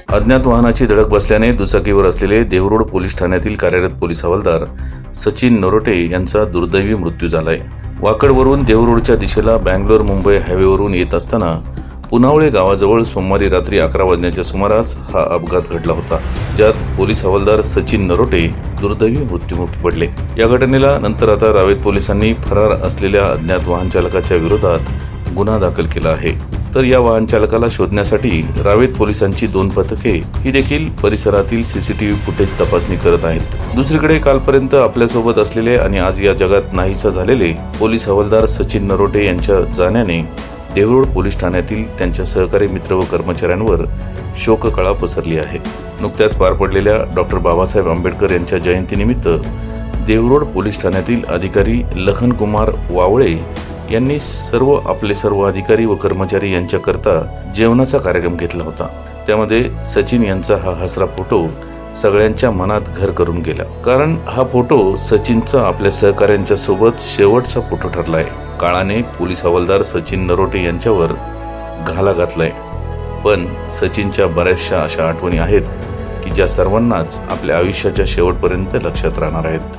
अज्ञात वाहनाची धडक बसल्याने दुचाकीवर असलेले देहरोड पोलीस ठाण्यातील कार्यरत पोलीस हवालदार सचिन नरोटे यांचा दुर्दैवी मृत्यू झालाय। वाकडवरून देहरोडच्या दिशेला बँगलोर मुंबई हायवेवरून येत असताना पुनावळे गावाजवळ सोमवारी रात्री 11 वाजण्याच्या सुमारास हा अपघात घडला होता, ज्यात पोलीस हवालदार सचिन नरोटे दुर्दैवी मृत्युमुखी पडले। या घटनेला नंतर आता रावेत पोलिसांनी फरार असलेल्या अज्ञात वाहन चालकाच्या विरोधात गुन्हा दाखल केला आहे। तर या वाहन चालकाला शोधण्यासाठी रावेत पोलिसांची 2 पथके ही देखील परिसरातील सीसीटीव्ही फुटेज तपासणी करत आहेत। दुसरीकडे कालपर्यंत आपल्यासोबत असलेले आणि आज या जगात नाहीसा झालेले पोलीस हवालदार सचिन नरोटे यांच्या जाण्याने देहरोड पोलीस ठाण्यातील त्यांच्या सहकारी मित्र व कर्मचाऱ्यांवर शोककळा पसरली आहे। नुकत्याच पार पडलेल्या डॉक्टर बाबासाहेब आंबेडकर यांच्या जयंतीनिमित्त देहरोड पोलीस ठाण्यातील अधिकारी लखन कुमार वावळे यांनी आपले सर्व अधिकारी व कर्मचारी यांच्याकरता जेवणाचा कार्यक्रम घेतला होता। त्यामध्ये सचिन यांचा हा हसरा फोटो सगळ्यांच्या मनात घर करून गेला, कारण हा फोटो सचिनचा आपल्या सहकाऱ्यांच्या सोबत शेवटचा फोटो ठरलाय। काळाने पोलीस हवालदार सचिन नरोटे यांच्यावर घाला घातलाय, पण सचिनच्या बऱ्याचशा अशा आठवणी आहेत की ज्या सर्वांनाच आपल्या आयुष्याच्या शेवटपर्यंत लक्षात राहणार आहेत।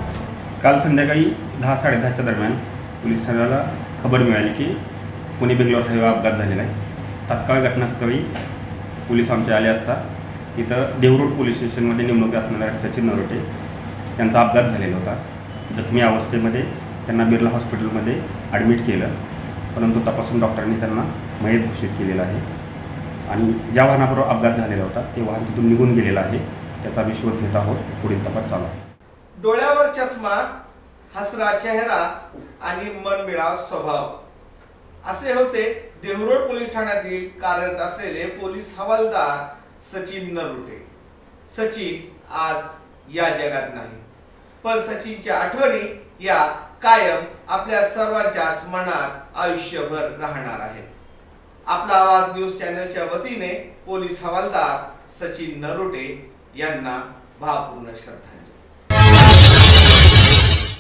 काल संध्याकाळी 10-10:30च्या दरम्यान पोलीस ठाण्याला खबर मिळाली की पुणे बेंगलोर हायवे अपघात झालेला आहे। तात्काळ घटनास्थळी पोलीस आमचे आले असता तिथं देहरोड पोलीस स्टेशनमध्ये नेमणूक असणाऱ्या सचिन नरोटे यांचा अपघात झालेला होता। जखमी अवस्थेमध्ये त्यांना बिर्ला हॉस्पिटलमध्ये ॲडमिट केलं, परंतु तपासून डॉक्टरांनी त्यांना मयत घोषित केलेलं आहे। आणि ज्या वाहनाबरोबर अपघात झालेला होता ते वाहन तिथून निघून गेलेलं आहे, त्याचा आम्ही शोध घेत आहोत। पुढील तपास चालू आहे। डोळ्यावर चष्मा, हसरा चेहरा आणि मनमिळाव स्वभाव असे होते देहरोड पोलीस ठाण्यातील कार्यरत असलेले पोलीस हवालदार सचिन नरोटे। सचिन आज या जगात नाही, पण सचिनच्या आठवणी या कायम आपल्या सर्वांच्याच मनात आयुष्यभर राहणार आहेत। आपला आवाज न्यूज चॅनलच्या वतीने पोलीस हवालदार सचिन नरोटे यांना भावपूर्ण श्रद्धांजली।